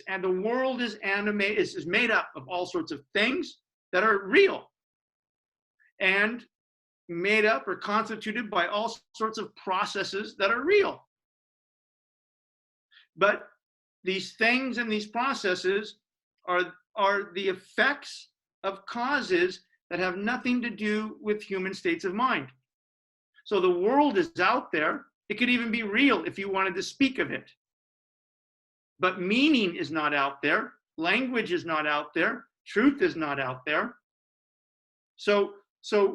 And the world is animated, is made up of all sorts of things that are real and made up or constituted by all sorts of processes that are real. But these things and these processes are the effects of causes that have nothing to do with human states of mind. So the world is out there. It could even be real if you wanted to speak of it. But meaning is not out there. Language is not out there. Truth is not out there. So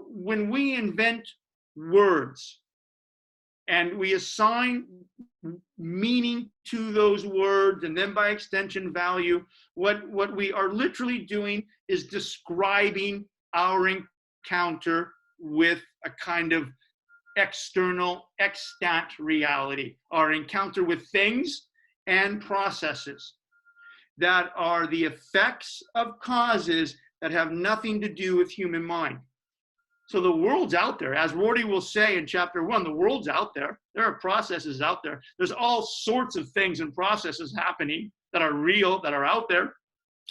when we invent words and we assign meaning to those words, and then by extension value, what we are literally doing is describing our encounter with a kind of external, extant reality, our encounter with things and processes that are the effects of causes that have nothing to do with human mind. So the world's out there. As Rorty will say in chapter 1, the world's out there. There are processes out there. There's all sorts of things and processes happening that are real, that are out there.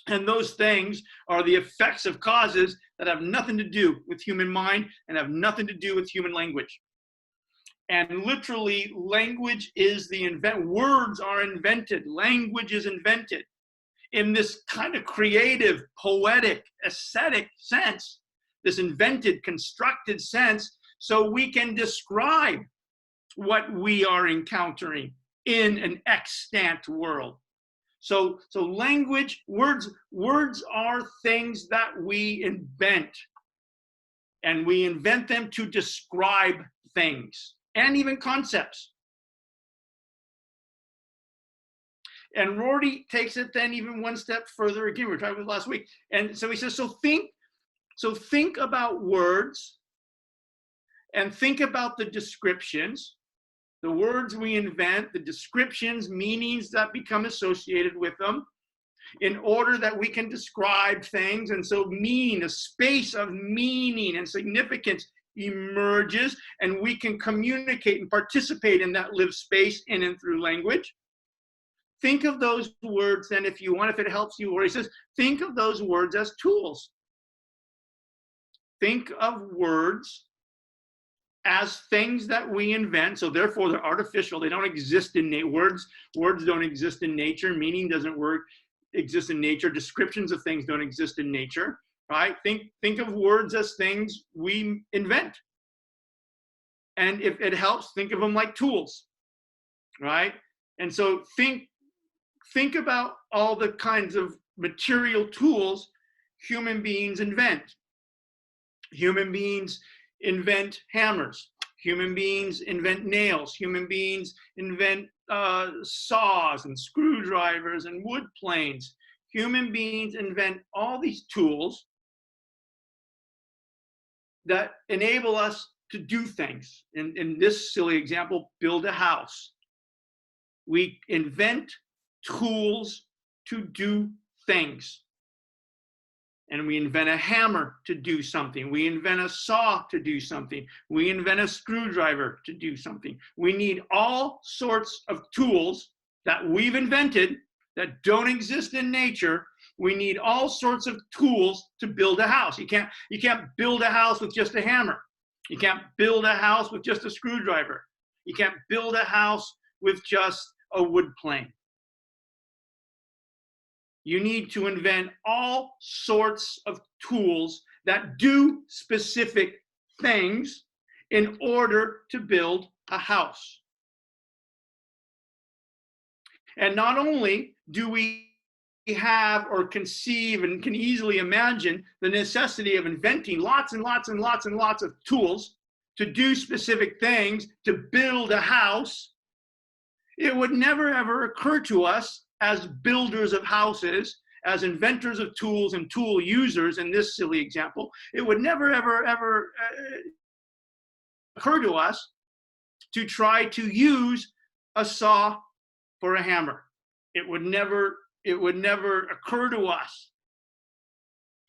And those things are the effects of causes that have nothing to do with human mind and have nothing to do with human language. And literally, language is words are invented. Language is invented in this kind of creative, poetic, aesthetic sense, this invented, constructed sense, so we can describe what we are encountering in an extant world. So language, words are things that we invent, and we invent them to describe things and even concepts. And Rorty takes it then even one step further. Again, we were talking about last week. And so he says, so think about words and think about the descriptions, the words we invent, the descriptions, meanings that become associated with them in order that we can describe things. And so meaning, a space of meaning and significance emerges, and we can communicate and participate in that lived space in and through language. Think of those words then, if you want, if it helps you, or he says, think of those words as tools. Think of words as things that we invent, so therefore they're artificial. They don't exist in nature. Words don't exist in nature. Meaning doesn't exist in nature. Descriptions of things don't exist in nature. Right? Think of words as things we invent. And if it helps, think of them like tools, right? And so think about all the kinds of material tools human beings invent. Human beings invent hammers. Human beings invent nails. Human beings invent saws and screwdrivers and wood planes. Human beings invent all these tools that enable us to do things. In this silly example, build a house. We invent tools to do things. And we invent a hammer to do something. We invent a saw to do something. We invent a screwdriver to do something. We need all sorts of tools that we've invented that don't exist in nature. We need all sorts of tools to build a house. You can't build a house with just a hammer. You can't build a house with just a screwdriver. You can't build a house with just a wood plane. You need to invent all sorts of tools that do specific things in order to build a house. And not only do we have or conceive and can easily imagine the necessity of inventing lots and lots and lots and lots of tools to do specific things, to build a house, it would never ever occur to us as builders of houses, as inventors of tools and tool users in this silly example, it would never ever occur to us to try to use a saw for a hammer. It would never occur to us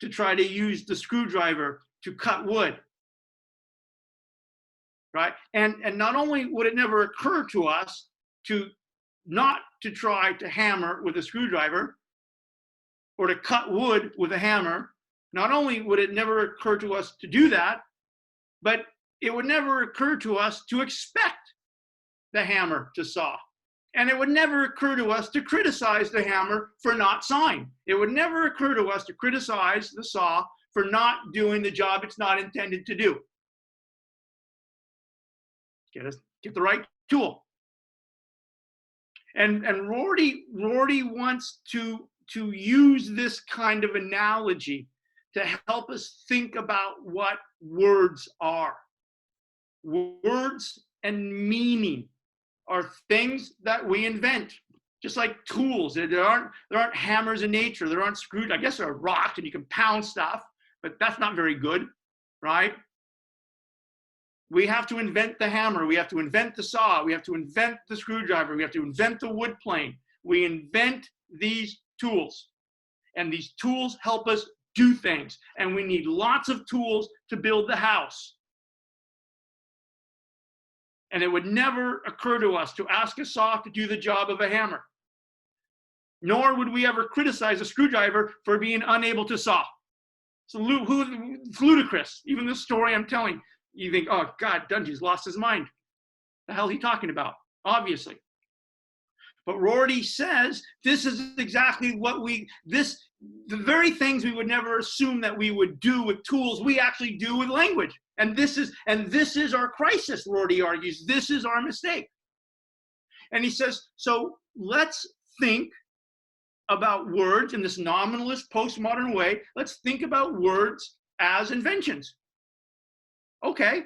to try to use the screwdriver to cut wood. Right? And not only would it never occur to us not to try to hammer with a screwdriver or to cut wood with a hammer, not only would it never occur to us to do that, but it would never occur to us to expect the hammer to saw. And it would never occur to us to criticize the hammer for not sawing. It would never occur to us to criticize the saw for not doing the job it's not intended to do. Get the right tool. And Rorty wants to use this kind of analogy to help us think about what words are. Words and meaning are things that we invent, just like tools. There aren't hammers in nature. There aren't screws. I guess there are rocks and you can pound stuff, but that's not very good, right? We have to invent the hammer. We have to invent the saw. We have to invent the screwdriver. We have to invent the wood plane. We invent these tools. And these tools help us do things. And we need lots of tools to build the house. And it would never occur to us to ask a saw to do the job of a hammer. Nor would we ever criticize a screwdriver for being unable to saw. It's ludicrous. Even this story I'm telling, you think, oh God, Dungy's lost his mind. The hell is he talking about? Obviously. But Rorty says this is exactly what the very things we would never assume that we would do with tools, we actually do with language. And this is our crisis, Rorty argues. This is our mistake. And he says, so let's think about words in this nominalist postmodern way. Let's think about words as inventions. Okay,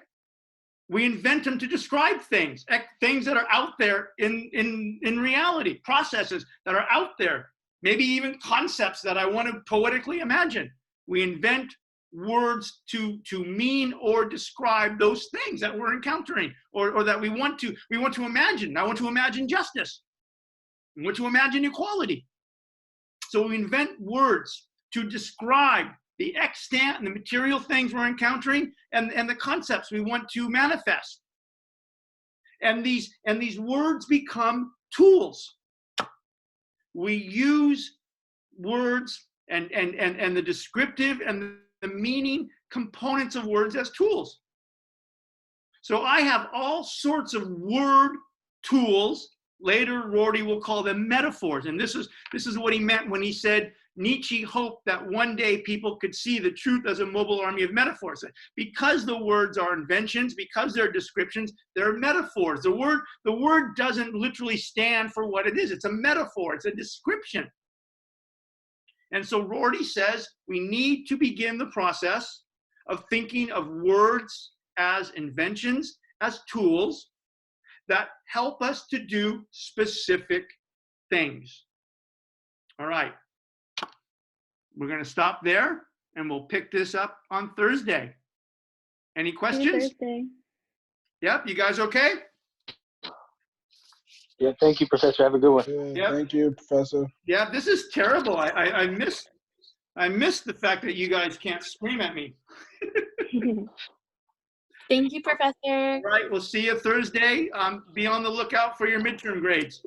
we invent them to describe things that are out there in reality, processes that are out there, maybe even concepts that I want to poetically imagine. We invent words to mean or describe those things that we're encountering or that we want to imagine. I want to imagine justice. I want to imagine equality. So we invent words to describe the extant and the material things we're encountering and the concepts we want to manifest. And these words become tools. We use words and the descriptive and the meaning components of words as tools. So I have all sorts of word tools. Later, Rorty will call them metaphors. And this is what he meant when he said, Nietzsche hoped that one day people could see the truth as a mobile army of metaphors. Because the words are inventions, because they're descriptions, they're metaphors. The word doesn't literally stand for what it is. It's a metaphor. It's a description. And so Rorty says we need to begin the process of thinking of words as inventions, as tools that help us to do specific things. All right. We're going to stop there, and we'll pick this up on Thursday. Any questions? Thursday. Yep. You guys okay? Yeah, thank you, Professor. Have a good one. Yeah, Yep. Thank you, Professor. Yeah, this is terrible. I miss the fact that you guys can't scream at me. Thank you, Professor. All right. We'll see you Thursday. Be on the lookout for your midterm grades.